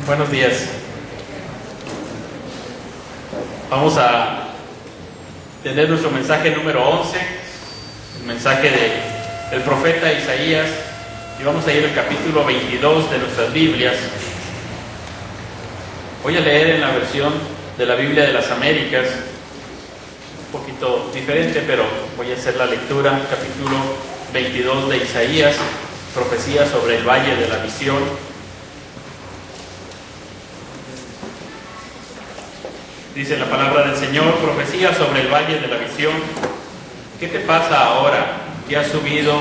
Buenos días. Vamos a tener nuestro mensaje número 11, el mensaje del profeta Isaías, y vamos a ir al capítulo 22 de nuestras Biblias. Voy a leer en la versión de la Biblia de las Américas, un poquito diferente, pero voy a hacer la lectura, capítulo 22 de Isaías, profecía sobre el valle de la visión. Dice la palabra del Señor, profecía sobre el valle de la visión. ¿Qué te pasa ahora que has subido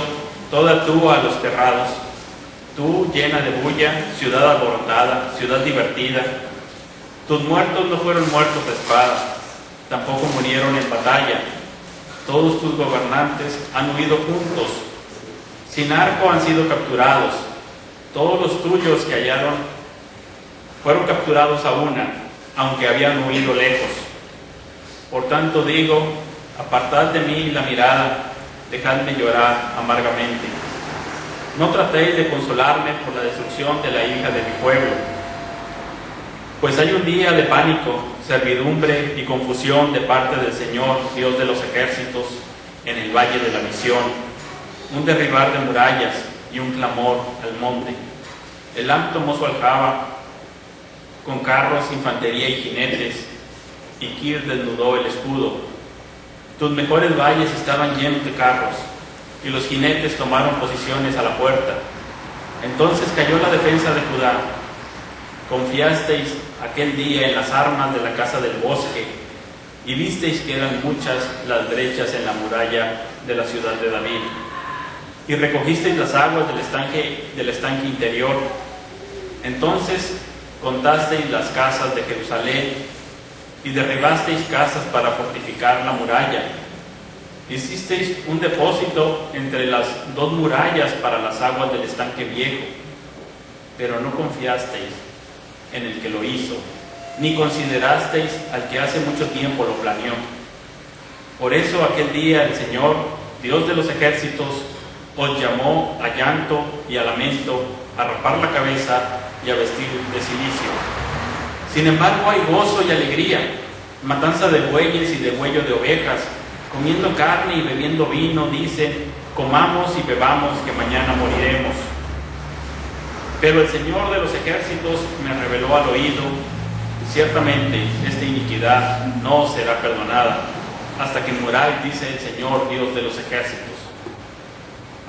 toda tú a los terrados? Tú llena de bulla, ciudad alborotada, ciudad divertida. Tus muertos no fueron muertos de espada, tampoco murieron en batalla. Todos tus gobernantes han huido juntos. Sin arco han sido capturados. Todos los tuyos que hallaron fueron capturados a una, aunque habían huido lejos. Por tanto digo, apartad de mí la mirada, dejadme llorar amargamente. No tratéis de consolarme por la destrucción de la hija de mi pueblo, pues hay un día de pánico, servidumbre y confusión de parte del Señor, Dios de los ejércitos, en el valle de la visión, un derribar de murallas y un clamor al monte. Elam tomó su aljaba con carros, infantería y jinetes, y Kir desnudó el escudo. Tus mejores valles estaban llenos de carros, y los jinetes tomaron posiciones a la puerta. Entonces cayó la defensa de Judá. Confiasteis aquel día en las armas de la casa del bosque, y visteis que eran muchas las brechas en la muralla de la ciudad de David. Y recogisteis las aguas del estanque interior. Entonces contasteis las casas de Jerusalén y derribasteis casas para fortificar la muralla. Hicisteis un depósito entre las dos murallas para las aguas del estanque viejo, pero no confiasteis en el que lo hizo, ni considerasteis al que hace mucho tiempo lo planeó. Por eso aquel día el Señor, Dios de los ejércitos, os llamó a llanto y a lamento, a rapar la cabeza y a vestir de cilicio. Sin embargo hay gozo y alegría, matanza de bueyes y degüello de ovejas, comiendo carne y bebiendo vino. Dicen, comamos y bebamos, que mañana moriremos. Pero el Señor de los ejércitos me reveló al oído, ciertamente esta iniquidad no será perdonada, hasta que muráis, dice el Señor, Dios de los ejércitos.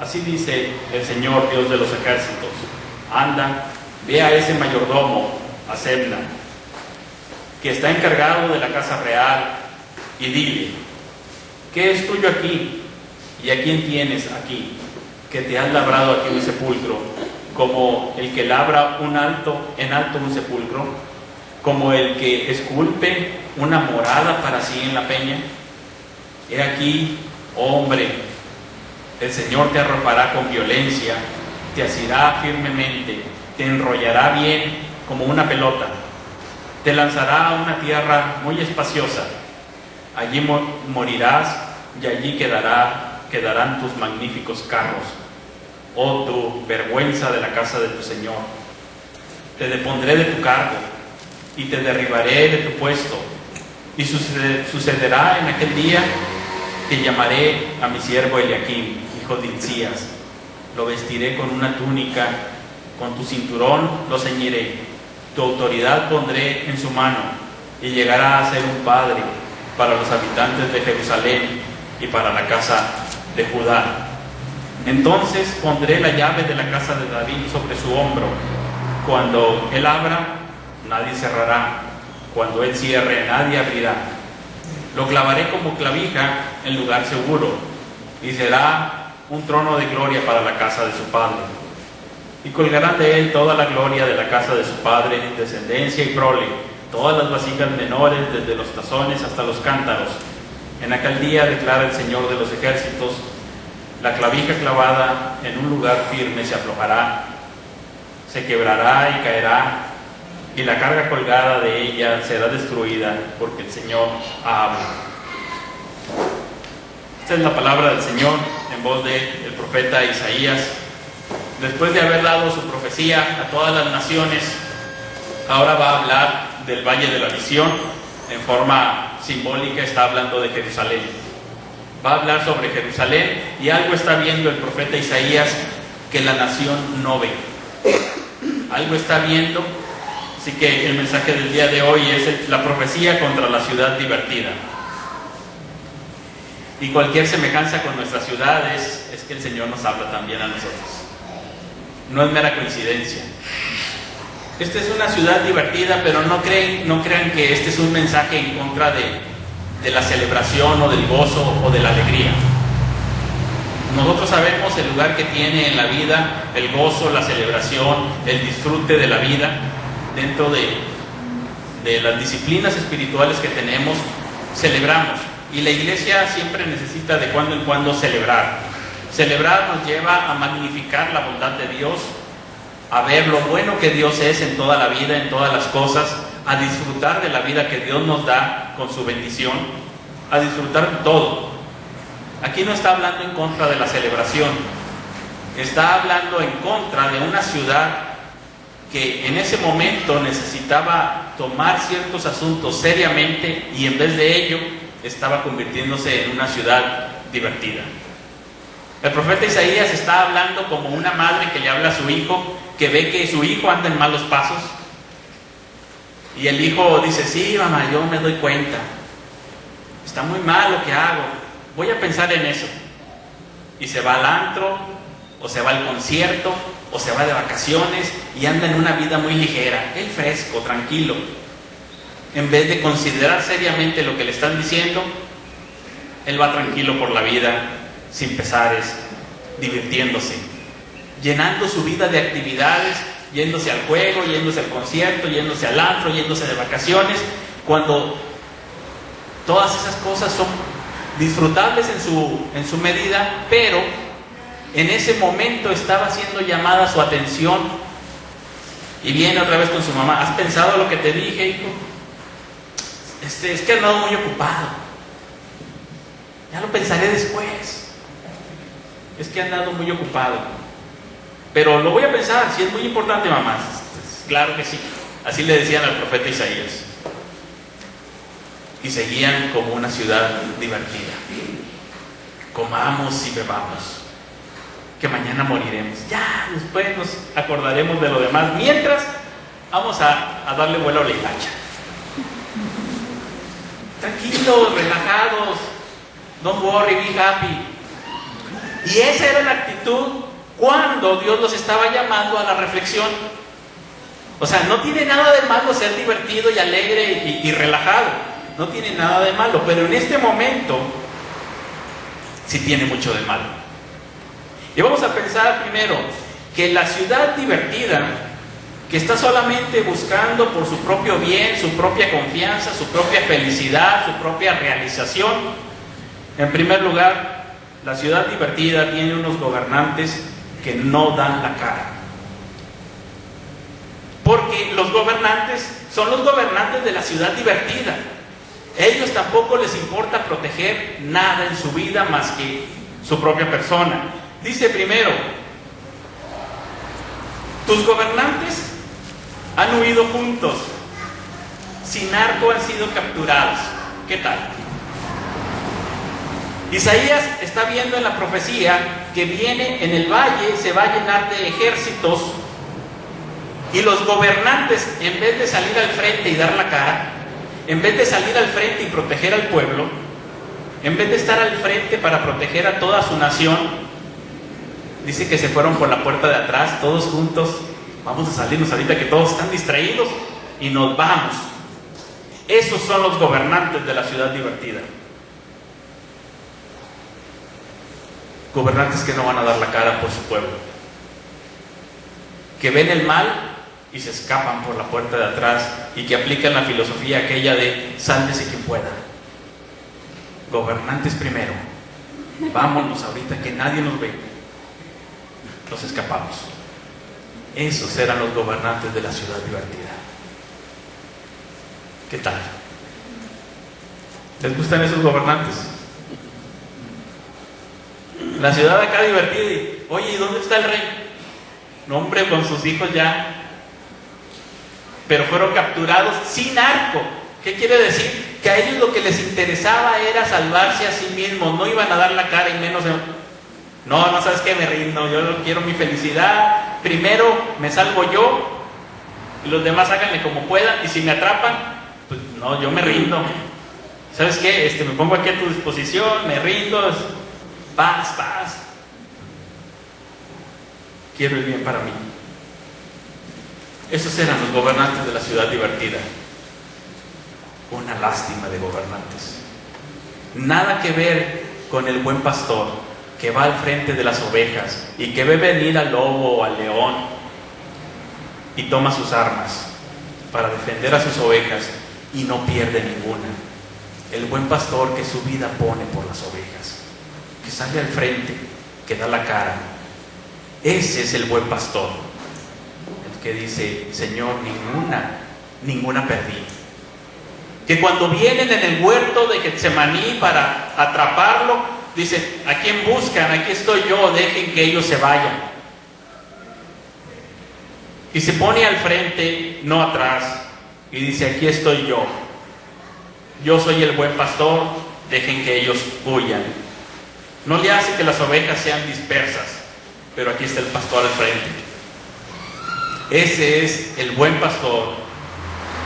Así dice el Señor, Dios de los ejércitos: anda, ve a ese mayordomo, a Sebna, que está encargado de la casa real, y dile, ¿qué es tuyo aquí? ¿Y a quién tienes aquí? Que te has labrado aquí un sepulcro, como el que labra en alto un sepulcro, como el que esculpe una morada para sí en la peña. He aquí, hombre, el Señor te arropará con violencia, te asirá firmemente, te enrollará bien como una pelota, te lanzará a una tierra muy espaciosa. Allí morirás y allí quedarán tus magníficos carros. Oh tú, vergüenza de la casa de tu Señor. Te depondré de tu cargo y te derribaré de tu puesto. Y sucederá en aquel día que llamaré a mi siervo Eliakim, hijo de Hilcías. Lo vestiré con una túnica, con tu cinturón lo ceñiré. Tu autoridad pondré en su mano, y llegará a ser un padre para los habitantes de Jerusalén y para la casa de Judá. Entonces pondré la llave de la casa de David sobre su hombro. Cuando él abra, nadie cerrará. Cuando él cierre, nadie abrirá. Lo clavaré como clavija en lugar seguro, y será un trono de gloria para la casa de su padre. Y colgarán de él toda la gloria de la casa de su padre, descendencia y prole, todas las vasijas menores, desde los tazones hasta los cántaros. En aquel día, declara el Señor de los ejércitos, la clavija clavada en un lugar firme se aflojará, se quebrará y caerá, y la carga colgada de ella será destruida, porque el Señor ha hablado. Esta es la palabra del Señor en voz del profeta Isaías. Después de haber dado su profecía a todas las naciones, Ahora va a hablar del Valle de la Visión. En forma simbólica está hablando de Jerusalén. Va a hablar sobre Jerusalén y algo está viendo el profeta Isaías que la nación no ve. Algo está viendo. Así que el mensaje del día de hoy es la profecía contra la ciudad divertida. Y cualquier semejanza con nuestra ciudad es que el Señor nos habla también a nosotros. No es mera coincidencia. Esta es una ciudad divertida, pero no crean que este es un mensaje en contra de la celebración o del gozo o de la alegría. Nosotros sabemos el lugar que tiene en la vida el gozo, la celebración, el disfrute de la vida dentro de las disciplinas espirituales que tenemos. Celebramos, y la iglesia siempre necesita de cuando en cuando celebrar. Celebrar nos lleva a magnificar la bondad de Dios, a ver lo bueno que Dios es en toda la vida, en todas las cosas, a disfrutar de la vida que Dios nos da con su bendición, a disfrutar de todo. Aquí no está hablando en contra de la celebración, está hablando en contra de una ciudad que en ese momento necesitaba tomar ciertos asuntos seriamente y en vez de ello estaba convirtiéndose en una ciudad divertida. El profeta Isaías está hablando como una madre que le habla a su hijo, que ve que su hijo anda en malos pasos, y el hijo dice: sí, mamá, yo me doy cuenta, está muy mal lo que hago, voy a pensar en eso. Y se va al antro, o se va al concierto, o se va de vacaciones y anda en una vida muy ligera, él fresco, tranquilo. En vez de considerar seriamente lo que le están diciendo, él va tranquilo por la vida, sin pesares, divirtiéndose, llenando su vida de actividades, yéndose al juego, yéndose al concierto, yéndose al antro, yéndose de vacaciones, cuando todas esas cosas son disfrutables en su medida, pero en ese momento estaba siendo llamada su atención y viene otra vez con su mamá: ¿has pensado lo que te dije, hijo? Es que he andado muy ocupado, ya lo pensaré después, es que he andado muy ocupado, pero lo voy a pensar, si es muy importante, mamá. Claro que sí, así le decían al profeta Isaías. Y seguían como una ciudad divertida. Comamos y bebamos, que mañana moriremos, ya después nos acordaremos de lo demás, mientras vamos a darle vuelo a la hilacha. Tranquilos, relajados, don't worry, be happy. Y esa era la actitud cuando Dios los estaba llamando a la reflexión. O sea, no tiene nada de malo ser divertido y alegre y relajado, no tiene nada de malo, pero en este momento sí tiene mucho de malo. Y vamos a pensar primero que la ciudad divertida, que está solamente buscando por su propio bien, su propia confianza, su propia felicidad, su propia realización, en primer lugar, la ciudad divertida tiene unos gobernantes que no dan la cara. Porque los gobernantes son los gobernantes de la ciudad divertida. Ellos tampoco les importa proteger nada en su vida más que su propia persona. Dice primero: tus gobernantes han huido juntos, sin arco han sido capturados. ¿Qué tal? Isaías está viendo en la profecía que viene en el valle, se va a llenar de ejércitos, y los gobernantes, en vez de salir al frente y dar la cara, en vez de salir al frente y proteger al pueblo, en vez de estar al frente para proteger a toda su nación, dice que se fueron por la puerta de atrás, todos juntos. Vamos a salirnos ahorita que todos están distraídos y nos vamos. Esos son los gobernantes de la ciudad divertida. Gobernantes que no van a dar la cara por su pueblo, que ven el mal y se escapan por la puerta de atrás, y que aplican la filosofía aquella de sálvese quien pueda. Gobernantes primero, vámonos ahorita que nadie nos ve, nos escapamos. Esos eran los gobernantes de la ciudad divertida. ¿Qué tal? ¿Les gustan esos gobernantes? La ciudad acá divertida y, oye, ¿y dónde está el rey? No, hombre, con sus hijos ya. pero fueron capturados sin arco. ¿Qué quiere decir? Que a ellos lo que les interesaba era salvarse a sí mismos, no iban a dar la cara y menos... No, sabes qué, me rindo, yo quiero mi felicidad, primero me salvo yo y los demás háganle como puedan, y si me atrapan, pues no, yo me rindo. ¿Sabes qué? Me pongo aquí a tu disposición, me rindo, paz. Quiero el bien para mí. Esos eran los gobernantes de la ciudad divertida. Una lástima de gobernantes. Nada que ver con el buen pastor que va al frente de las ovejas y que ve venir al lobo o al león y toma sus armas para defender a sus ovejas y no pierde ninguna. El buen pastor que su vida pone por las ovejas, que sale al frente, que da la cara. Ese es el buen pastor, el que dice: Señor, ninguna perdí. Que cuando vienen en el huerto de Getsemaní para atraparlo, dice: ¿a quién buscan? Aquí estoy yo, dejen que ellos se vayan. Y se pone al frente, no atrás, y dice: aquí estoy yo. Yo soy el buen pastor, dejen que ellos huyan. No le hace que las ovejas sean dispersas, pero aquí está el pastor al frente. Ese es el buen pastor.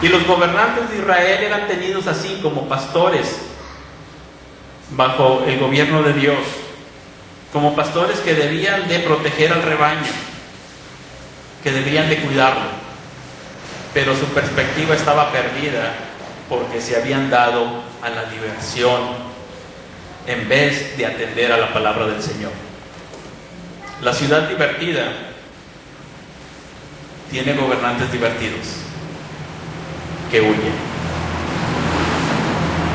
Y los gobernantes de Israel eran tenidos así, como pastores bajo el gobierno de Dios, como pastores que debían de proteger al rebaño, que debían de cuidarlo, pero su perspectiva estaba perdida porque se habían dado a la diversión en vez de atender a la palabra del Señor. La ciudad divertida tiene gobernantes divertidos que huyen.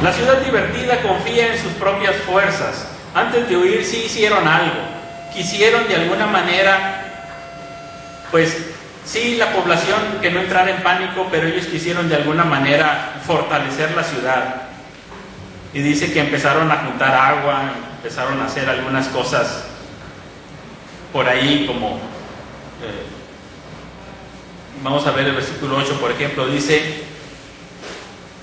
La ciudad divertida confía en sus propias fuerzas. Antes de huir sí hicieron algo, quisieron de alguna manera, pues sí, la población que no entrara en pánico, pero ellos quisieron de alguna manera fortalecer la ciudad. Y dice que empezaron a juntar agua, empezaron a hacer algunas cosas por ahí, como vamos a ver el versículo 8, por ejemplo, dice: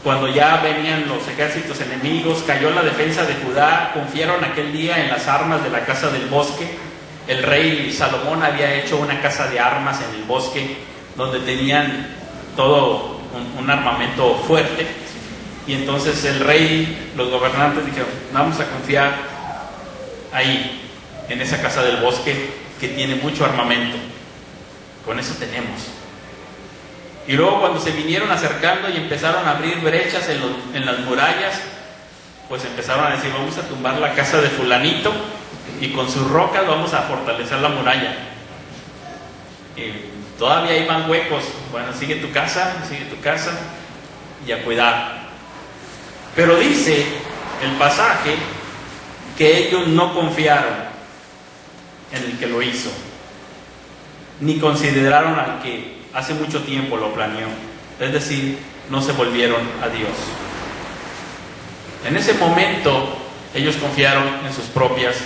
cuando ya venían los ejércitos enemigos, cayó la defensa de Judá, confiaron aquel día en las armas de la casa del bosque. El rey Salomón había hecho una casa de armas en el bosque, donde tenían todo un armamento fuerte. Y entonces el rey, los gobernantes dijeron: vamos a confiar ahí, en esa casa del bosque que tiene mucho armamento. Con eso tenemos. Y luego, cuando se vinieron acercando y empezaron a abrir brechas en las murallas, pues empezaron a decir: vamos a tumbar la casa de fulanito y con sus rocas vamos a fortalecer la muralla. Y todavía hay más huecos. Bueno, sigue tu casa y a cuidar. Pero dice el pasaje que ellos no confiaron en el que lo hizo, ni consideraron al que hace mucho tiempo lo planeó. Es decir, no se volvieron a Dios. En ese momento ellos confiaron en sus propias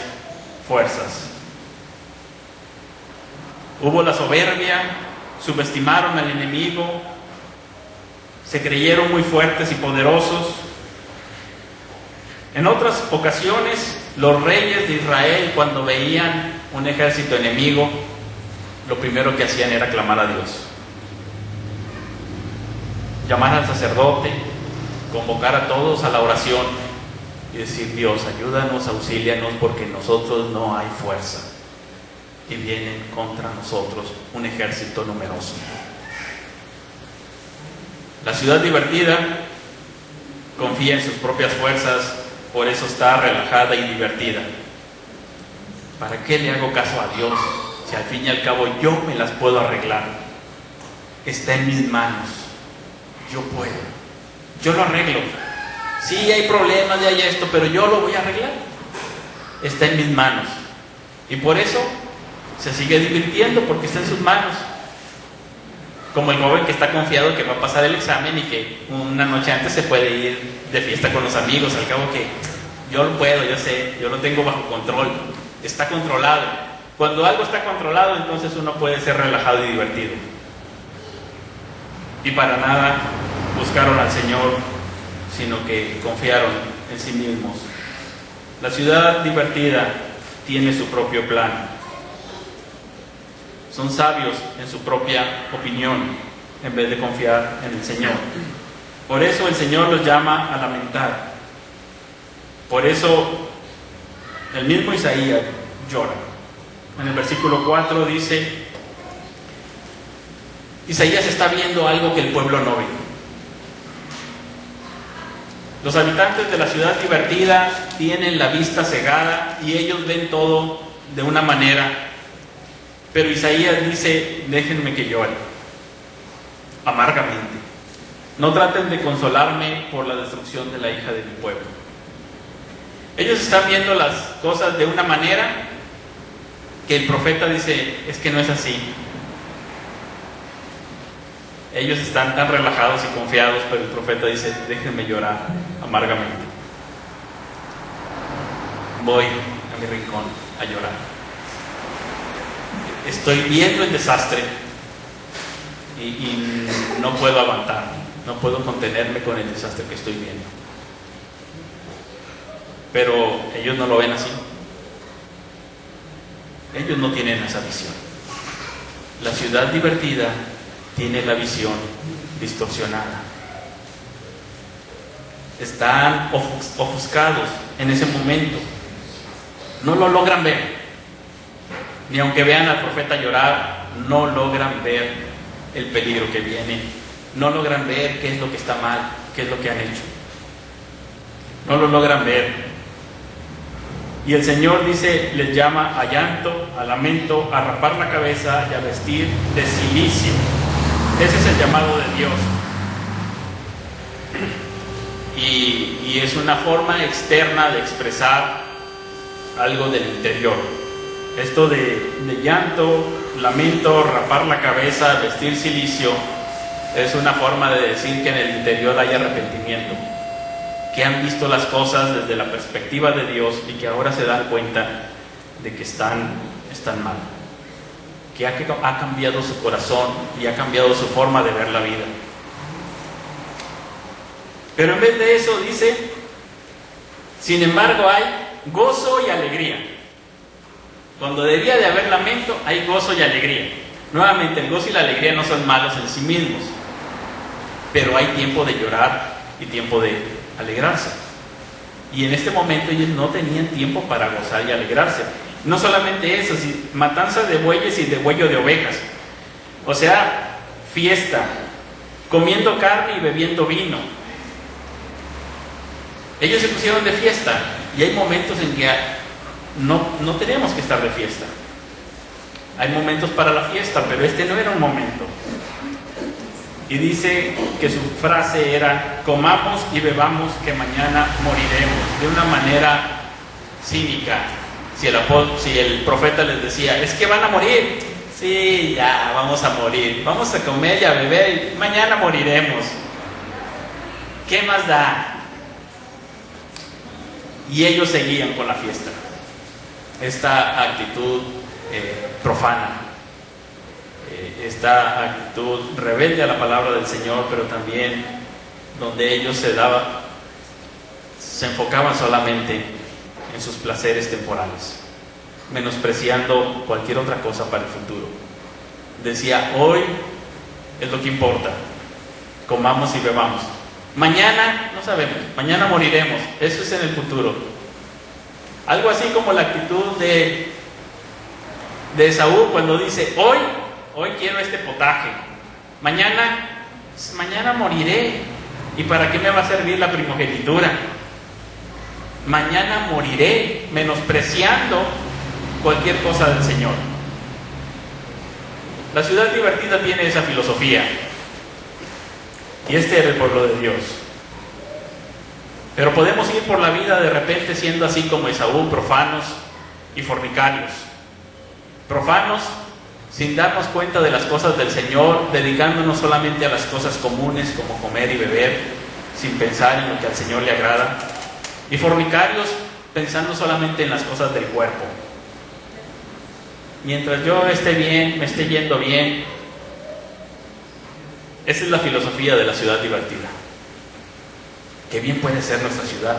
fuerzas. Hubo la soberbia, subestimaron al enemigo, se creyeron muy fuertes y poderosos. En otras ocasiones, los reyes de Israel, cuando veían un ejército enemigo, lo primero que hacían era clamar a Dios. Llamar al sacerdote, convocar a todos a la oración y decir: Dios, ayúdanos, auxílianos, porque en nosotros no hay fuerza y vienen contra nosotros un ejército numeroso. La ciudad divertida confía en sus propias fuerzas, por eso está relajada y divertida. ¿Para qué le hago caso a Dios si al fin y al cabo yo me las puedo arreglar? Está en mis manos, yo puedo, yo lo arreglo. Sí, hay problemas, ya hay esto, pero yo lo voy a arreglar. Está en mis manos. Y por eso se sigue divirtiendo, porque está en sus manos. Como el joven que está confiado que va a pasar el examen y que una noche antes se puede ir de fiesta con los amigos. Al cabo que yo lo puedo, yo sé, yo lo tengo bajo control. Está controlado. Cuando algo está controlado, entonces uno puede ser relajado y divertido. y para nada buscaron al Señor, sino que confiaron en sí mismos. La ciudad divertida tiene su propio plan. Son sabios en su propia opinión, en vez de confiar en el Señor. Por eso el Señor los llama a lamentar. Por eso el mismo Isaías llora. En el versículo 4 dice, Isaías está viendo algo que el pueblo no ve. Los habitantes de la ciudad divertida tienen la vista cegada y ellos ven todo de una manera, pero Isaías dice, déjenme que llore amargamente. No traten de consolarme por la destrucción de la hija de mi pueblo. Ellos están viendo las cosas de una manera que el profeta dice, es que no es así. Ellos están tan relajados y confiados, pero el profeta dice, déjenme llorar amargamente. Voy a mi rincón a llorar. Estoy viendo el desastre y no puedo aguantar, no puedo contenerme con el desastre que estoy viendo. Pero ellos no lo ven así. Ellos no tienen esa visión. La ciudad divertida tiene la visión distorsionada. Están ofuscados en ese momento. No lo logran ver. Ni aunque vean al profeta llorar, no logran ver el peligro que viene. No logran ver qué es lo que está mal, qué es lo que han hecho. No lo logran ver. Y el Señor dice, les llama a llanto, a lamento, a rapar la cabeza y a vestir de cilicio. Ese es el llamado de Dios. Y es una forma externa de expresar algo del interior. Esto de llanto, lamento, rapar la cabeza, vestir cilicio, es una forma de decir que en el interior hay arrepentimiento, que han visto las cosas desde la perspectiva de Dios y que ahora se dan cuenta de que están mal, que ha cambiado su corazón y ha cambiado su forma de ver la vida. Pero en vez de eso dice, sin embargo hay gozo y alegría. Cuando debía de haber lamento, hay gozo y alegría. Nuevamente, el gozo y la alegría no son malos en sí mismos, pero hay tiempo de llorar y tiempo de alegrarse. Y en este momento ellos no tenían tiempo para gozar y alegrarse. No solamente eso, sino matanza de bueyes y degüello de ovejas. O sea, fiesta, comiendo carne y bebiendo vino. Ellos se pusieron de fiesta y hay momentos en que no tenemos que estar de fiesta. Hay momentos para la fiesta, pero este no era un momento. Y dice que su frase era, comamos y bebamos que mañana moriremos, de una manera cínica. Si el profeta les decía, es que van a morir, sí, ya, vamos a morir, vamos a comer y a beber y mañana moriremos. ¿Qué más da? Y ellos seguían con la fiesta. Esta actitud profana, esta actitud rebelde a la palabra del Señor, pero también donde ellos se enfocaban solamente en sus placeres temporales, menospreciando cualquier otra cosa para el futuro. Decía, hoy es lo que importa, comamos y bebamos. Mañana no sabemos, mañana moriremos, eso es en el futuro. Algo así como la actitud de Esaú cuando dice, hoy quiero este potaje, mañana moriré, ¿y para qué me va a servir la primogenitura? Mañana moriré, menospreciando cualquier cosa del Señor. La ciudad divertida tiene esa filosofía, y este era el pueblo de Dios. Pero podemos ir por la vida de repente siendo así como Esaú, profanos y fornicarios. Profanos sin darnos cuenta de las cosas del Señor, dedicándonos solamente a las cosas comunes como comer y beber, sin pensar en lo que al Señor le agrada. Y fornicarios pensando solamente en las cosas del cuerpo. Mientras yo esté bien, me esté yendo bien, Esa es la filosofía de la ciudad divertida. Qué bien puede ser nuestra ciudad,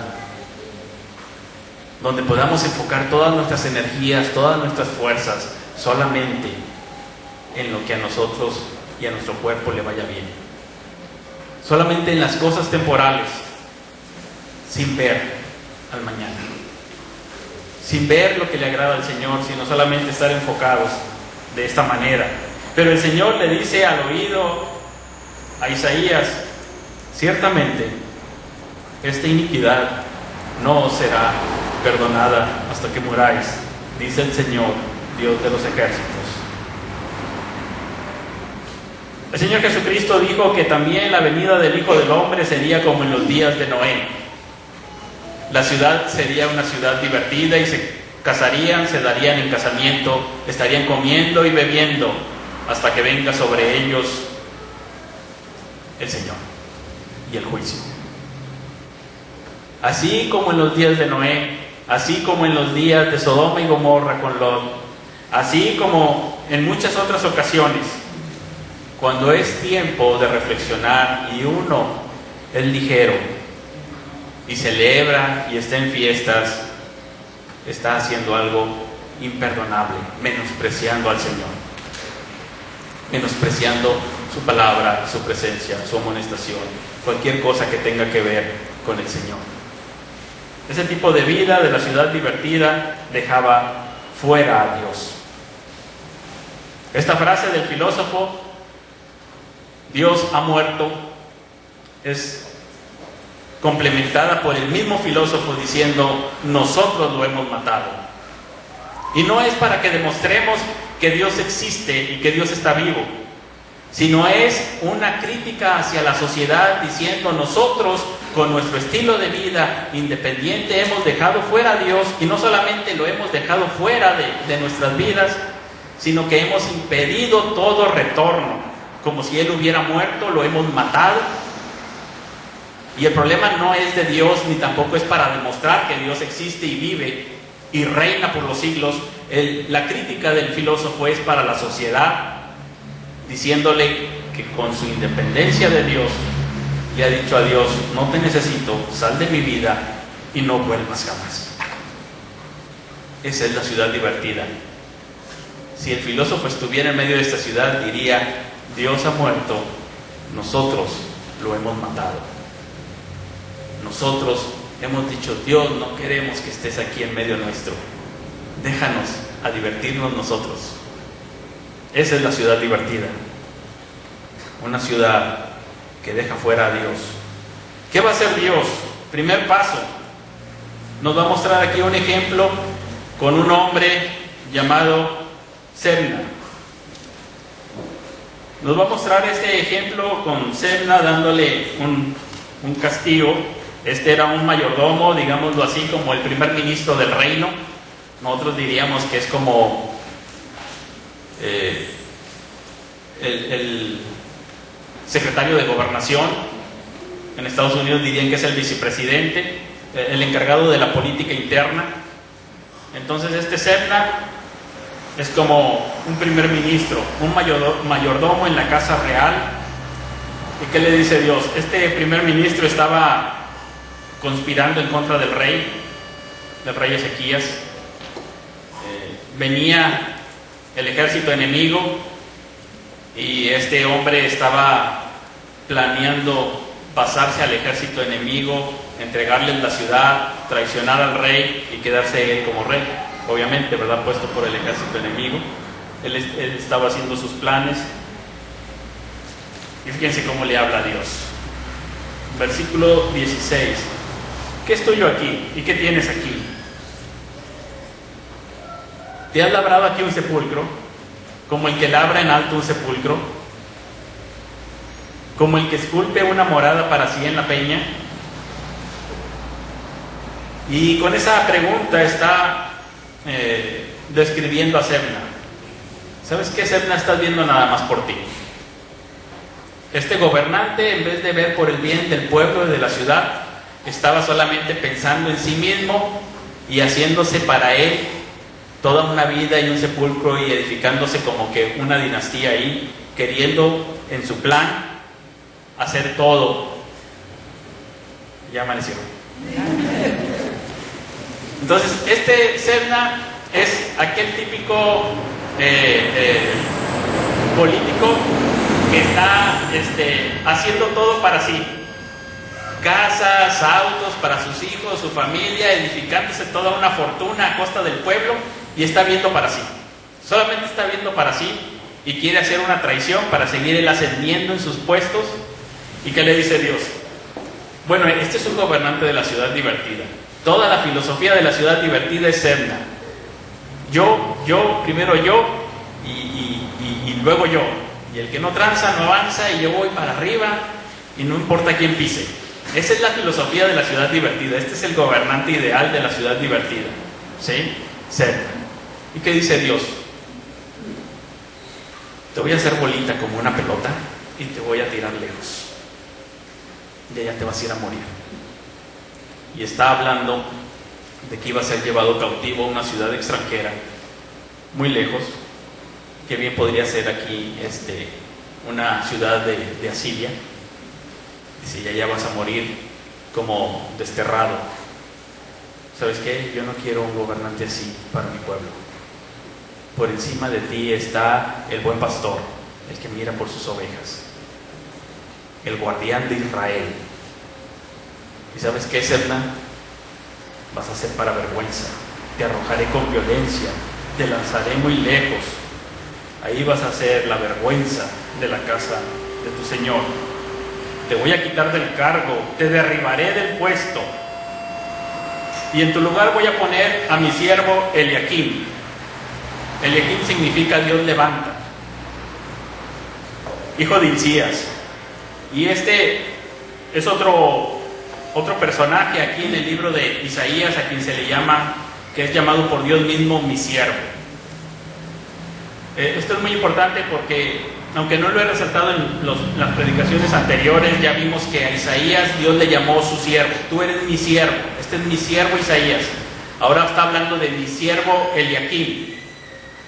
donde podamos enfocar todas nuestras energías, todas nuestras fuerzas, solamente en lo que a nosotros y a nuestro cuerpo le vaya bien. Solamente en las cosas temporales, sin ver al mañana, sin ver lo que le agrada al Señor, sino solamente estar enfocados de esta manera. Pero el Señor le dice al oído a Isaías: ciertamente esta iniquidad no será perdonada hasta que muráis, dice el Señor, Dios de los ejércitos. El Señor Jesucristo dijo que también la venida del Hijo del Hombre sería como en los días de Noé. La ciudad sería una ciudad divertida y se casarían, se darían en casamiento, estarían comiendo y bebiendo hasta que venga sobre ellos el Señor y el juicio. Así como en los días de Noé, así como en los días de Sodoma y Gomorra con Lot, así como en muchas otras ocasiones, cuando es tiempo de reflexionar y uno es ligero y celebra y está en fiestas, está haciendo algo imperdonable, menospreciando al Señor, menospreciando su palabra, su presencia, su amonestación, cualquier cosa que tenga que ver con el Señor. Ese tipo de vida de la ciudad divertida dejaba fuera a Dios. Esta frase del filósofo, Dios ha muerto, es complementada por el mismo filósofo diciendo: nosotros lo hemos matado. Y no es para que demostremos que Dios existe y que Dios está vivo, sino es una crítica hacia la sociedad diciendo: nosotros con nuestro estilo de vida independiente hemos dejado fuera a Dios, y no solamente lo hemos dejado fuera de nuestras vidas, sino que hemos impedido todo retorno. Como si Él hubiera muerto, lo hemos matado. Y el problema no es de Dios, ni tampoco es para demostrar que Dios existe y vive y reina por los siglos. La crítica del filósofo es para la sociedad, diciéndole que con su independencia de Dios le ha dicho a Dios: no te necesito, sal de mi vida y no vuelvas jamás. Esa es la ciudad divertida. Si el filósofo estuviera en medio de esta ciudad, diría: Dios ha muerto, nosotros lo hemos matado. Nosotros hemos dicho: Dios, no queremos que estés aquí en medio nuestro, déjanos a divertirnos nosotros. Esa es la ciudad divertida, una ciudad que deja fuera a Dios. ¿Qué va a hacer Dios? Primer paso, nos va a mostrar aquí un ejemplo con un hombre llamado Sebna. Nos va a mostrar este ejemplo con Sebna dándole un castigo. Este era un mayordomo, digámoslo así, como el primer ministro del reino. Nosotros diríamos que es como el secretario de gobernación. En Estados Unidos dirían que es el vicepresidente, el encargado de la política interna. Entonces este Sebna es como un primer ministro, un mayordomo en la casa real. ¿Y qué le dice Dios? Este primer ministro estaba conspirando en contra del rey Ezequías. Venía el ejército enemigo y este hombre estaba planeando pasarse al ejército enemigo, entregarles la ciudad, traicionar al rey y quedarse él como rey. Obviamente, ¿verdad? Puesto por el ejército enemigo. Él estaba haciendo sus planes. Y fíjense cómo le habla a Dios. Versículo 16. ¿Qué es tuyo aquí? ¿Y qué tienes aquí? ¿Te has labrado aquí un sepulcro? Como el que labra en alto un sepulcro. Como el que esculpe una morada para sí en la peña. Y con esa pregunta está describiendo a Sebna. ¿Sabes qué, Sebna? Estás viendo nada más por ti. Este gobernante, en vez de ver por el bien del pueblo y de la ciudad, estaba solamente pensando en sí mismo y haciéndose para él toda una vida y un sepulcro, y edificándose como que una dinastía ahí, queriendo en su plan hacer todo. Ya amaneció. Entonces, Sebna es aquel típico político que está haciendo todo para sí. Casas, autos para sus hijos, su familia, edificándose toda una fortuna a costa del pueblo, y está viendo para sí. Solamente está viendo para sí y quiere hacer una traición para seguir él ascendiendo en sus puestos. ¿Y qué le dice Dios? Bueno, este es un gobernante de la ciudad divertida. Toda la filosofía de la ciudad divertida es Sebna. Primero yo y luego yo. Y el que no tranza no avanza, y yo voy para arriba y no importa quién pise. Esa es la filosofía de la ciudad divertida. Este es el gobernante ideal de la ciudad divertida. ¿Sí? Sebna. ¿Y qué dice Dios? Te voy a hacer bolita como una pelota y te voy a tirar lejos. Y allá te vas a ir a morir. Y está hablando de que iba a ser llevado cautivo a una ciudad extranjera, muy lejos, que bien podría ser aquí una ciudad de Asiria. Dice, y allá vas a morir como desterrado. ¿Sabes qué? Yo no quiero un gobernante así para mi pueblo. Por encima de ti está el buen pastor, el que mira por sus ovejas, el guardián de Israel. ¿Y sabes qué, Sebna? Vas a ser para vergüenza. Te arrojaré con violencia, te lanzaré muy lejos. Ahí vas a ser la vergüenza de la casa de tu Señor. Te voy a quitar del cargo, te derribaré del puesto, y en tu lugar voy a poner a mi siervo Eliakim. Eliakim significa Dios levanta, hijo de Hilcías. Y es otro personaje aquí en el libro de Isaías, a quien se le llama, que es llamado por Dios mismo, mi siervo. Esto es muy importante porque, aunque no lo he resaltado en las predicaciones anteriores, ya vimos que a Isaías Dios le llamó su siervo. Tú eres mi siervo, este es mi siervo Isaías. Ahora está hablando de mi siervo Eliakim.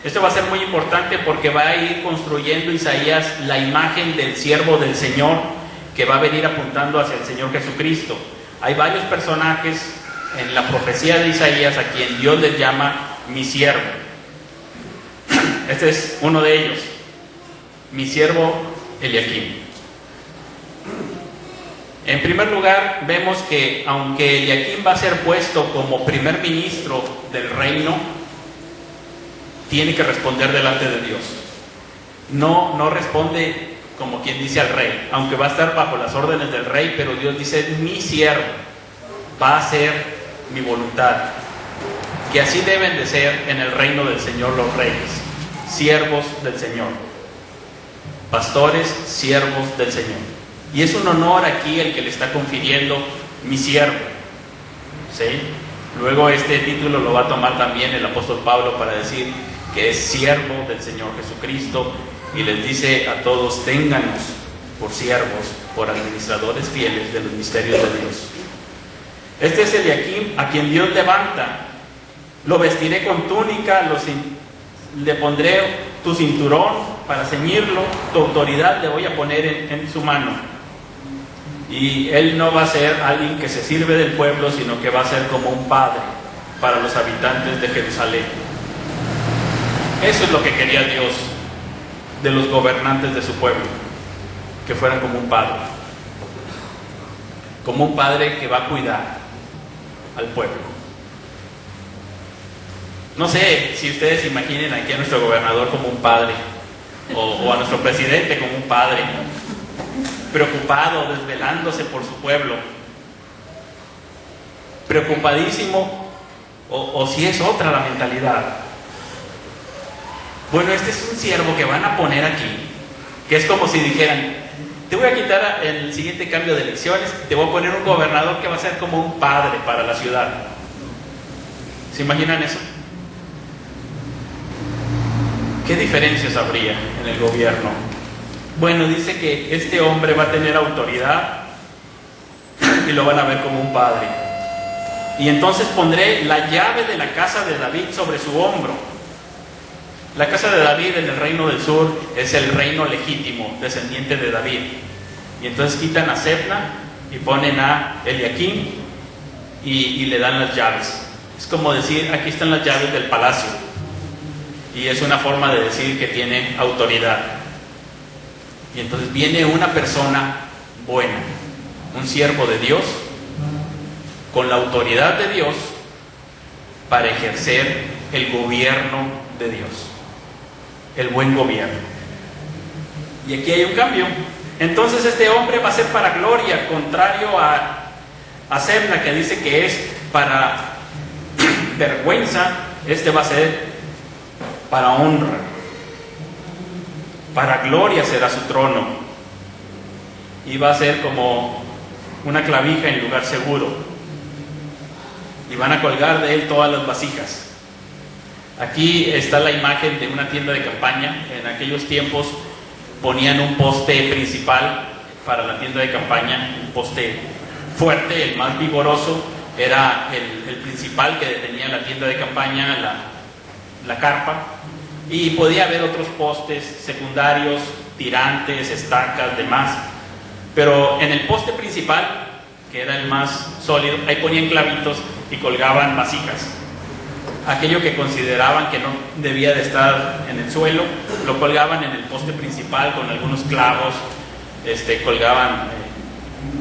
Esto va a ser muy importante porque va a ir construyendo Isaías la imagen del siervo del Señor, que va a venir apuntando hacia el Señor Jesucristo. Hay varios personajes en la profecía de Isaías a quien Dios les llama mi siervo. Este es uno de ellos, mi siervo Eliakim. En primer lugar, vemos que aunque Eliakim va a ser puesto como primer ministro del reino, tiene que responder delante de Dios. No responde como quien dice al rey, aunque va a estar bajo las órdenes del rey, pero Dios dice, mi siervo va a hacer mi voluntad. Que así deben de ser en el reino del Señor los reyes, siervos del Señor, pastores, siervos del Señor. Y es un honor aquí el que le está confiriendo mi siervo, ¿sí? Luego este título lo va a tomar también el apóstol Pablo para decir que es siervo del Señor Jesucristo, y les dice a todos, ténganos por siervos, por administradores fieles de los misterios de Dios. Este es Eliakim, a quien Dios levanta. Lo vestiré con túnica, le pondré tu cinturón para ceñirlo, tu autoridad le voy a poner en su mano. Y él no va a ser alguien que se sirve del pueblo, sino que va a ser como un padre para los habitantes de Jerusalén. Eso es lo que quería Dios de los gobernantes de su pueblo, que fueran como un padre que va a cuidar al pueblo. No sé si ustedes imaginen aquí a nuestro gobernador como un padre, o a nuestro presidente como un padre, preocupado, desvelándose por su pueblo, preocupadísimo, o si es otra la mentalidad. Bueno, este es un siervo que van a poner aquí, que es como si dijeran, te voy a quitar el siguiente cambio de elecciones, te voy a poner un gobernador que va a ser como un padre para la ciudad. ¿Se imaginan eso? ¿Qué diferencias habría en el gobierno? Bueno, dice que este hombre va a tener autoridad y lo van a ver como un padre. Y entonces pondré la llave de la casa de David sobre su hombro. La casa de David en el reino del sur es el reino legítimo, descendiente de David. Y entonces quitan a Sebna y ponen a Eliaquim y le dan las llaves. Es como decir, aquí están las llaves del palacio. Y es una forma de decir que tiene autoridad. Y entonces viene una persona buena, un siervo de Dios, con la autoridad de Dios, para ejercer el gobierno de Dios, el buen gobierno. Y aquí hay un cambio. Entonces este hombre va a ser para gloria, contrario a Sebna, que dice que es para vergüenza. Este va a ser para honra, para gloria será su trono, y va a ser como una clavija en lugar seguro, y van a colgar de él todas las vasijas. Aquí está la imagen de una tienda de campaña. En aquellos tiempos ponían un poste principal para la tienda de campaña, un poste fuerte, el más vigoroso era el principal que detenía la tienda de campaña, la carpa, y podía haber otros postes secundarios, tirantes, estacas, demás, pero en el poste principal, que era el más sólido, ahí ponían clavitos y colgaban vasijas. Aquello que consideraban que no debía de estar en el suelo, lo colgaban en el poste principal con algunos clavos, colgaban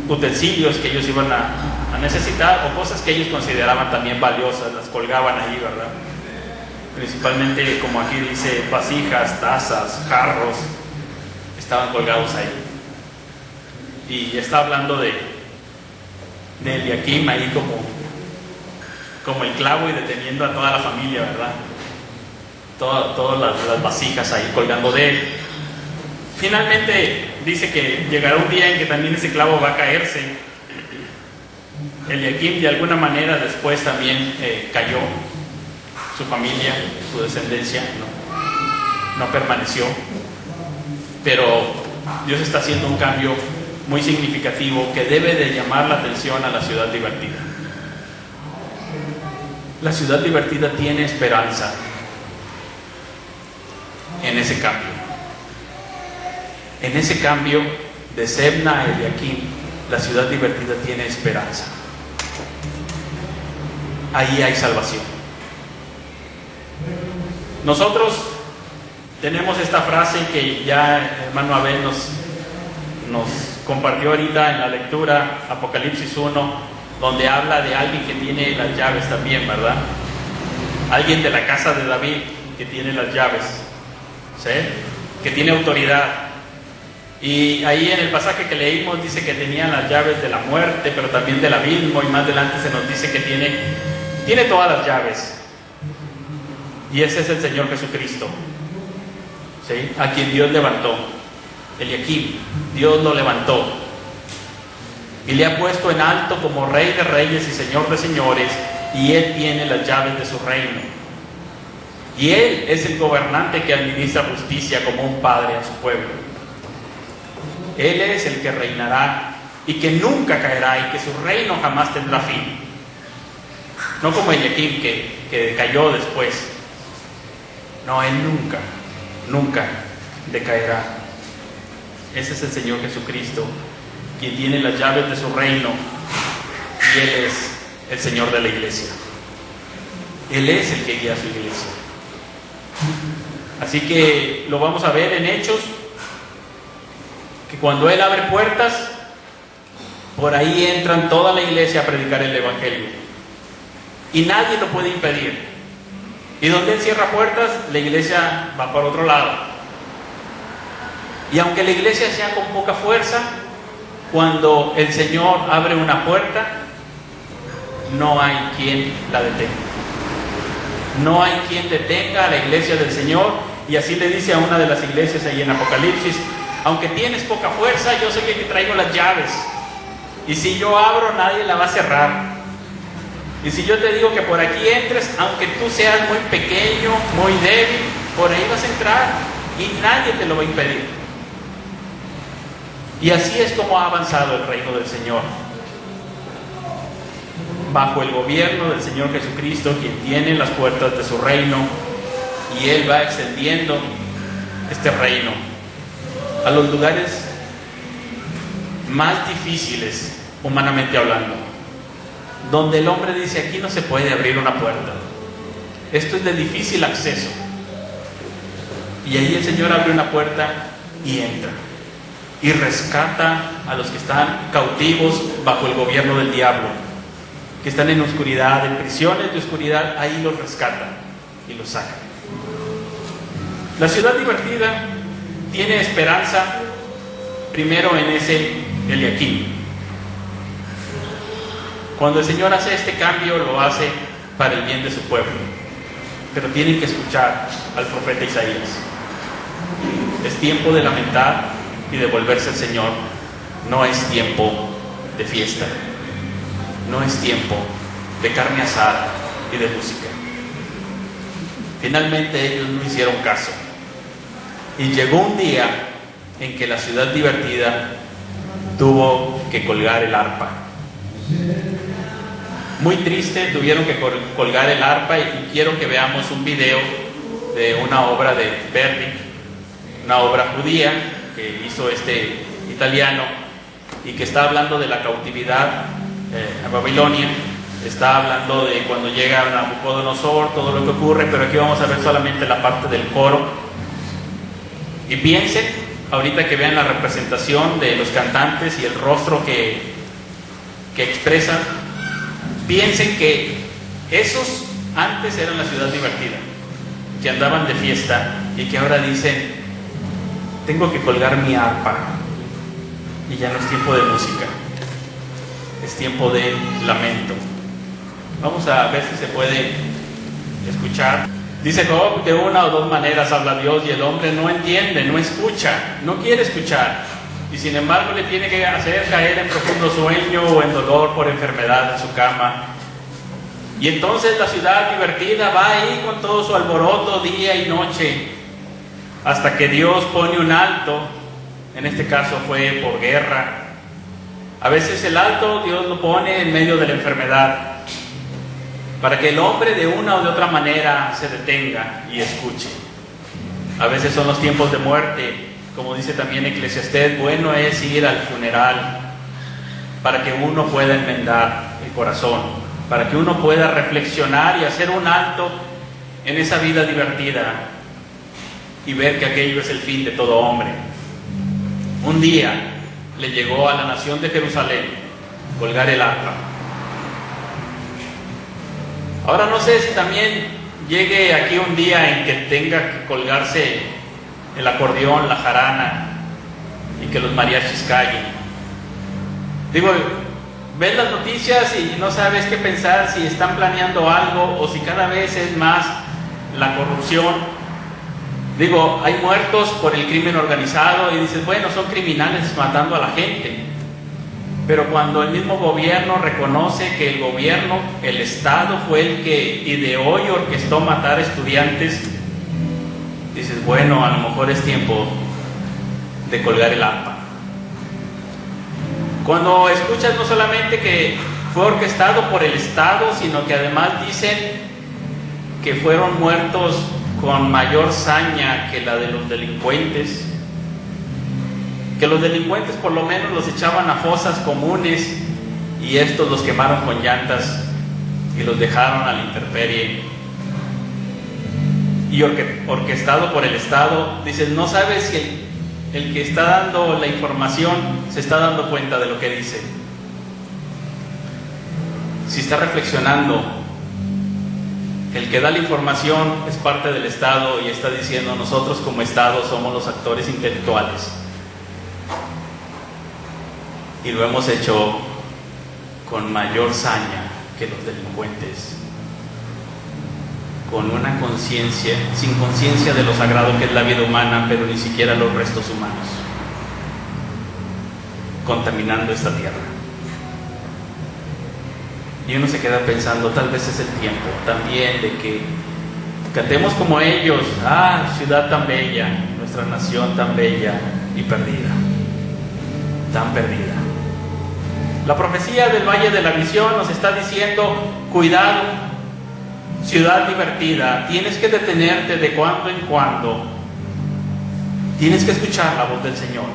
utensilios que ellos iban a necesitar, o cosas que ellos consideraban también valiosas, las colgaban ahí, ¿verdad? Principalmente, como aquí dice, vasijas, tazas, jarros, estaban colgados ahí. Y está hablando de Eliaquim ahí como el clavo y deteniendo a toda la familia, ¿verdad? Todas las vasijas ahí colgando de él. Finalmente dice que llegará un día en que también ese clavo va a caerse. Eliaquim de alguna manera después también cayó. Su familia, su descendencia no permaneció. Pero Dios está haciendo un cambio muy significativo que debe de llamar la atención a la ciudad divertida. La ciudad divertida tiene esperanza en ese cambio. En ese cambio de Sebna a Eliaquim, la ciudad divertida tiene esperanza. Ahí hay salvación. Nosotros tenemos esta frase que ya hermano Abel nos compartió ahorita en la lectura, Apocalipsis 1, donde habla de alguien que tiene las llaves también, ¿verdad? Alguien de la casa de David que tiene las llaves, ¿sí? Que tiene autoridad. Y ahí en el pasaje que leímos dice que tenía las llaves de la muerte, pero también del abismo, y más adelante se nos dice que tiene todas las llaves. Y ese es el Señor Jesucristo, ¿sí? A quien Dios levantó. Eliaquim, Dios lo levantó y le ha puesto en alto como Rey de Reyes y Señor de Señores, y Él tiene las llaves de su reino. Y Él es el gobernante que administra justicia como un padre a su pueblo. Él es el que reinará y que nunca caerá, y que su reino jamás tendrá fin. No como Eliaquim que cayó después. No, Él nunca decaerá. Ese es el Señor Jesucristo, quien tiene las llaves de su reino, y Él es el Señor de la iglesia. Él es el que guía a su iglesia. Así que lo vamos a ver en Hechos, que cuando Él abre puertas, por ahí entran toda la iglesia a predicar el Evangelio, y nadie lo puede impedir. Y donde Él cierra puertas, la iglesia va por otro lado. Y aunque la iglesia sea con poca fuerza, cuando el Señor abre una puerta, no hay quien la detenga. No hay quien detenga a la iglesia del Señor. Y así le dice a una de las iglesias ahí en Apocalipsis: aunque tienes poca fuerza, yo soy el que traigo las llaves, y si yo abro, nadie la va a cerrar. Y si yo te digo que por aquí entres, aunque tú seas muy pequeño, muy débil, por ahí vas a entrar y nadie te lo va a impedir. Y así es como ha avanzado el reino del Señor, bajo el gobierno del Señor Jesucristo, quien tiene las puertas de su reino, y Él va extendiendo este reino a los lugares más difíciles, humanamente hablando, donde el hombre dice: aquí no se puede abrir una puerta, esto es de difícil acceso. Y ahí el Señor abre una puerta y entra y rescata a los que están cautivos bajo el gobierno del diablo, que están en oscuridad, en prisiones de oscuridad. Ahí los rescata y los saca. La ciudad divertida tiene esperanza primero en ese Eliaquim. Cuando el Señor hace este cambio, lo hace para el bien de su pueblo, pero tienen que escuchar al profeta Isaías. Es tiempo de lamentar y de volverse al Señor. No es tiempo de fiesta, no es tiempo de carne asada y de música. Finalmente ellos no hicieron caso, y llegó un día en que la ciudad divertida tuvo que colgar el arpa. Muy triste, tuvieron que colgar el arpa, y quiero que veamos un video de una obra de Verdi, una obra judía que hizo este italiano y que está hablando de la cautividad a Babilonia. Está hablando de cuando llega a Nabucodonosor, todo lo que ocurre, pero aquí vamos a ver solamente la parte del coro. Y piensen, ahorita que vean la representación de los cantantes y el rostro que expresan, piensen que esos antes eran la ciudad divertida, que andaban de fiesta y que ahora dicen: tengo que colgar mi arpa, y ya no es tiempo de música, es tiempo de lamento. Vamos a ver si se puede escuchar. Dice Job: de una o dos maneras habla Dios, y el hombre no entiende, no escucha, no quiere escuchar, y sin embargo le tiene que hacer caer en profundo sueño o en dolor por enfermedad en su cama. Y entonces la ciudad divertida va ahí con todo su alboroto día y noche, hasta que Dios pone un alto. En este caso fue por guerra. A veces el alto Dios lo pone en medio de la enfermedad, para que el hombre de una o de otra manera se detenga y escuche. A veces son los tiempos de muerte, como dice también Eclesiastés: bueno es ir al funeral, para que uno pueda enmendar el corazón, para que uno pueda reflexionar y hacer un alto en esa vida divertida y ver que aquello es el fin de todo hombre. Un día le llegó a la nación de Jerusalén colgar el arpa. Ahora no sé si también llegue aquí un día en que tenga que colgarse el acordeón, la jarana, y que los mariachis callen. Digo, ves las noticias y no sabes qué pensar, si están planeando algo o si cada vez es más la corrupción. Digo, hay muertos por el crimen organizado y dices: bueno, son criminales matando a la gente. Pero cuando el mismo gobierno reconoce que el gobierno, el Estado, fue el que ideó y orquestó matar estudiantes, dices: bueno, a lo mejor es tiempo de colgar el arpa. Cuando escuchas no solamente que fue orquestado por el Estado, sino que además dicen que fueron muertos con mayor saña que la de los delincuentes, que los delincuentes por lo menos los echaban a fosas comunes y estos los quemaron con llantas y los dejaron a la intemperie. Y orquestado por el Estado, dices: no sabes si el que está dando la información se está dando cuenta de lo que dice, si está reflexionando. El que da la información es parte del Estado y está diciendo: nosotros como Estado somos los actores intelectuales. Y lo hemos hecho con mayor saña que los delincuentes, con una conciencia, sin conciencia de lo sagrado que es la vida humana, pero ni siquiera los restos humanos, contaminando esta tierra. Y uno se queda pensando: tal vez es el tiempo también de que cantemos como ellos: ah, ciudad tan bella, nuestra nación tan bella y perdida, tan perdida. La profecía del Valle de la Visión nos está diciendo: cuidado, ciudad divertida, tienes que detenerte de cuando en cuando, tienes que escuchar la voz del Señor.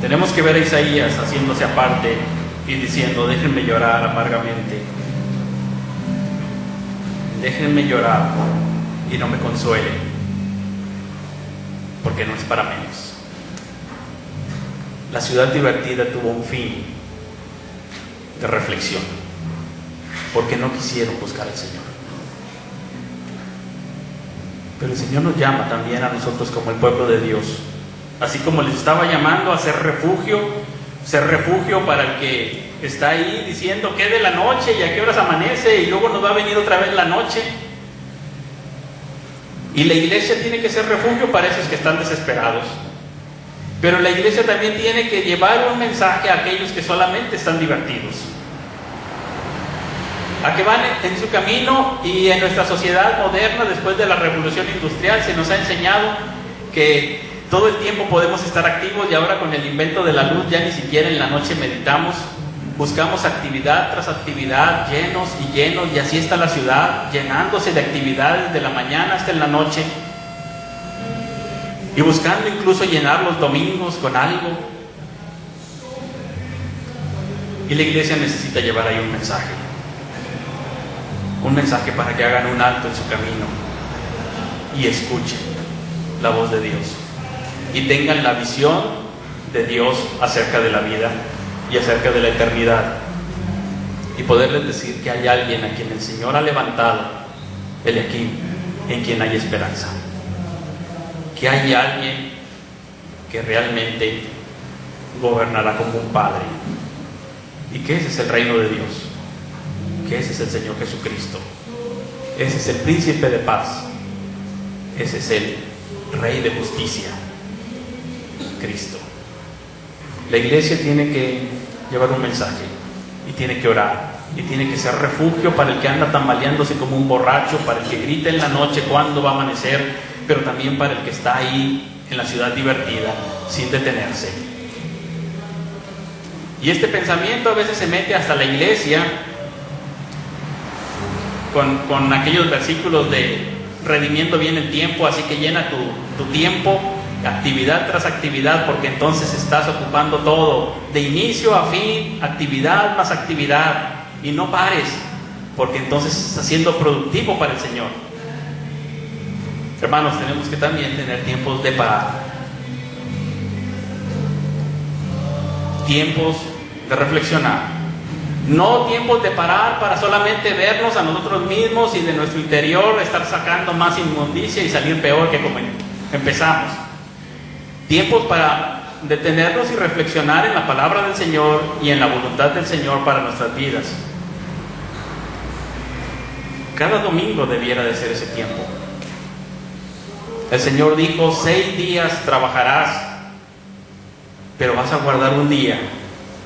Tenemos que ver a Isaías haciéndose aparte y diciendo: déjenme llorar amargamente, déjenme llorar y no me consuelen, porque no es para menos. La ciudad divertida tuvo un fin de reflexión, porque no quisieron buscar al Señor. Pero el Señor nos llama también a nosotros como el pueblo de Dios, así como les estaba llamando a ser refugio para el que está ahí diciendo: ¿qué de la noche? ¿Y a qué horas amanece? Y luego nos va a venir otra vez la noche. Y la iglesia tiene que ser refugio para esos que están desesperados. Pero la iglesia también tiene que llevar un mensaje a aquellos que solamente están divertidos, a que van en su camino. Y en nuestra sociedad moderna, después de la revolución industrial, se nos ha enseñado que todo el tiempo podemos estar activos, y ahora con el invento de la luz ya ni siquiera en la noche meditamos. Buscamos actividad tras actividad, llenos y llenos, y así está la ciudad, llenándose de actividades de la mañana hasta en la noche, y buscando incluso llenar los domingos con algo. Y la iglesia necesita llevar ahí un mensaje para que hagan un alto en su camino y escuchen la voz de Dios y tengan la visión de Dios acerca de la vida y acerca de la eternidad, y poderles decir que hay alguien a quien el Señor ha levantado, Eliakim, en quien hay esperanza, que hay alguien que realmente gobernará como un padre, y que ese es el reino de Dios, que ese es el Señor Jesucristo, ese es el príncipe de paz, ese es el rey de justicia, Cristo. La iglesia tiene que llevar un mensaje, y tiene que orar, y tiene que ser refugio para el que anda tambaleándose como un borracho, para el que grita en la noche cuándo va a amanecer, pero también para el que está ahí en la ciudad divertida sin detenerse. Y este pensamiento a veces se mete hasta la iglesia con aquellos versículos de redimiendo bien el tiempo, así que llena tu tiempo, actividad tras actividad, porque entonces estás ocupando todo, de inicio a fin, actividad más actividad, y no pares, porque entonces estás siendo productivo para el Señor. Hermanos, tenemos que también tener tiempos de parar, tiempos de reflexionar, no tiempos de parar para solamente vernos a nosotros mismos y de nuestro interior estar sacando más inmundicia y salir peor que como empezamos. Tiempos para detenernos y reflexionar en la palabra del Señor y en la voluntad del Señor para nuestras vidas. Cada domingo debiera de ser ese tiempo. El Señor dijo: 6 días trabajarás, pero vas a guardar un día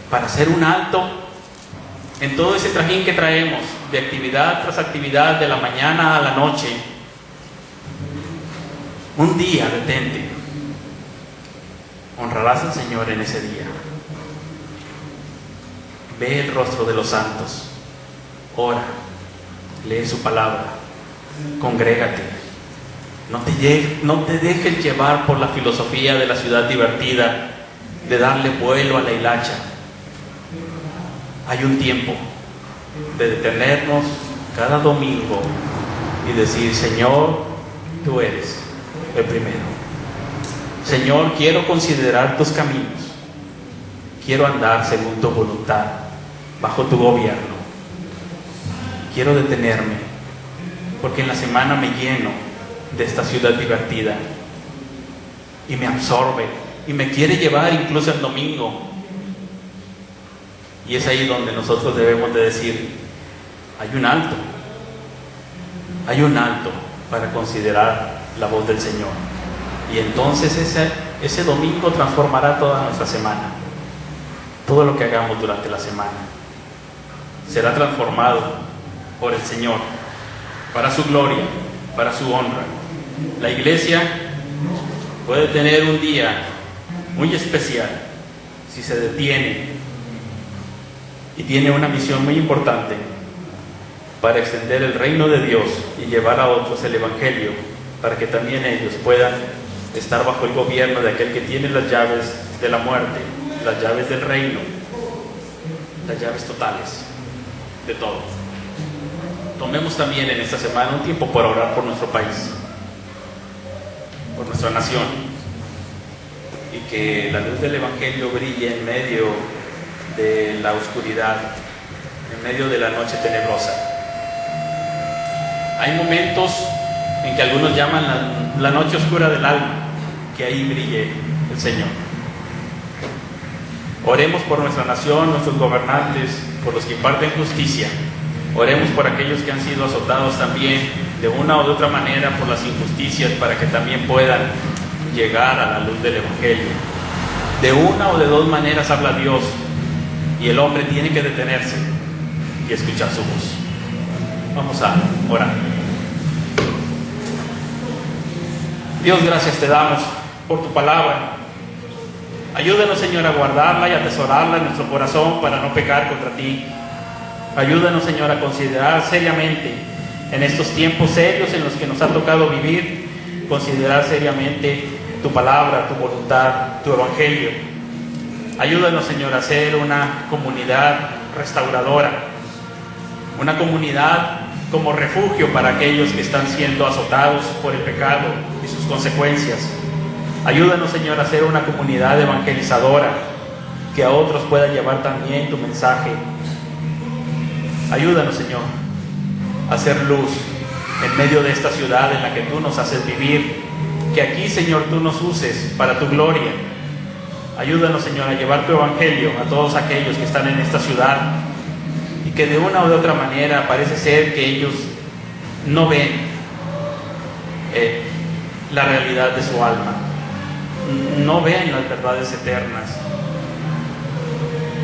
para hacer un alto en todo ese trajín que traemos de actividad tras actividad, de la mañana a la noche. Un día detente. Honrarás al Señor en ese día. Ve el rostro de los santos, ora, lee su palabra, congrégate. No te dejes llevar por la filosofía de la ciudad divertida, de darle vuelo a la hilacha. Hay un tiempo de detenernos cada domingo y decir: Señor, tú eres el primero. Señor, quiero considerar tus caminos, quiero andar según tu voluntad, bajo tu gobierno. Quiero detenerme, porque en la semana me lleno de esta ciudad divertida y me absorbe y me quiere llevar incluso el domingo. Y es ahí donde nosotros debemos de decir: hay un alto para considerar la voz del Señor. Y entonces ese domingo transformará toda nuestra semana. Todo lo que hagamos durante la semana será transformado por el Señor, para su gloria, para su honra. La iglesia puede tener un día muy especial si se detiene y tiene una misión muy importante para extender el reino de Dios y llevar a otros el Evangelio, para que también ellos puedan estar bajo el gobierno de aquel que tiene las llaves de la muerte las llaves del reino, las llaves totales de todo. Tomemos también en esta semana un tiempo para orar por nuestro país, por nuestra nación, y que la luz del Evangelio brille en medio de la oscuridad, en medio de la noche tenebrosa. Hay momentos en que algunos llaman la noche oscura del alma, que ahí brille el Señor. Oremos por nuestra nación, nuestros gobernantes, por los que imparten justicia. Oremos por aquellos que han sido azotados también de una o de otra manera por las injusticias, para que también puedan llegar a la luz del Evangelio. De una o de dos maneras habla Dios, y el hombre tiene que detenerse y escuchar su voz. Vamos a orar. Dios, gracias te damos por tu palabra. Ayúdanos, Señor, a guardarla y a atesorarla en nuestro corazón para no pecar contra ti. Ayúdanos, Señor, a considerar seriamente en estos tiempos serios en los que nos ha tocado vivir, considerar seriamente tu palabra, tu voluntad, tu evangelio. Ayúdanos, Señor, a ser una comunidad restauradora, una comunidad como refugio para aquellos que están siendo azotados por el pecado y sus consecuencias. Ayúdanos, Señor, a ser una comunidad evangelizadora, que a otros pueda llevar también tu mensaje. Ayúdanos, Señor, a hacer luz en medio de esta ciudad en la que tú nos haces vivir, que aquí, Señor, tú nos uses para tu gloria. Ayúdanos, Señor, a llevar tu evangelio a todos aquellos que están en esta ciudad y que de una u otra manera parece ser que ellos no ven la realidad de su alma, no ven las verdades eternas,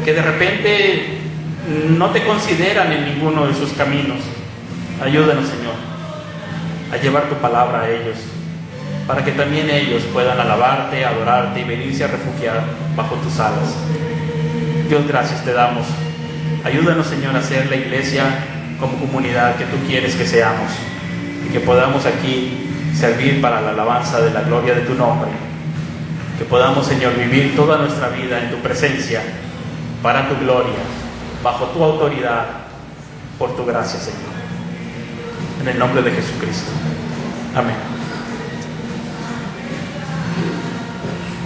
que de repente no te consideran en ninguno de sus caminos. Ayúdanos, Señor, a llevar tu palabra a ellos, para que también ellos puedan alabarte, adorarte y venirse a refugiar bajo tus alas. Dios, gracias te damos. Ayúdanos, Señor, a ser la iglesia como comunidad que tú quieres que seamos, y que podamos aquí servir para la alabanza de la gloria de tu nombre. Que podamos, Señor, vivir toda nuestra vida en tu presencia, para tu gloria, bajo tu autoridad, por tu gracia, Señor. En el nombre de Jesucristo. Amén.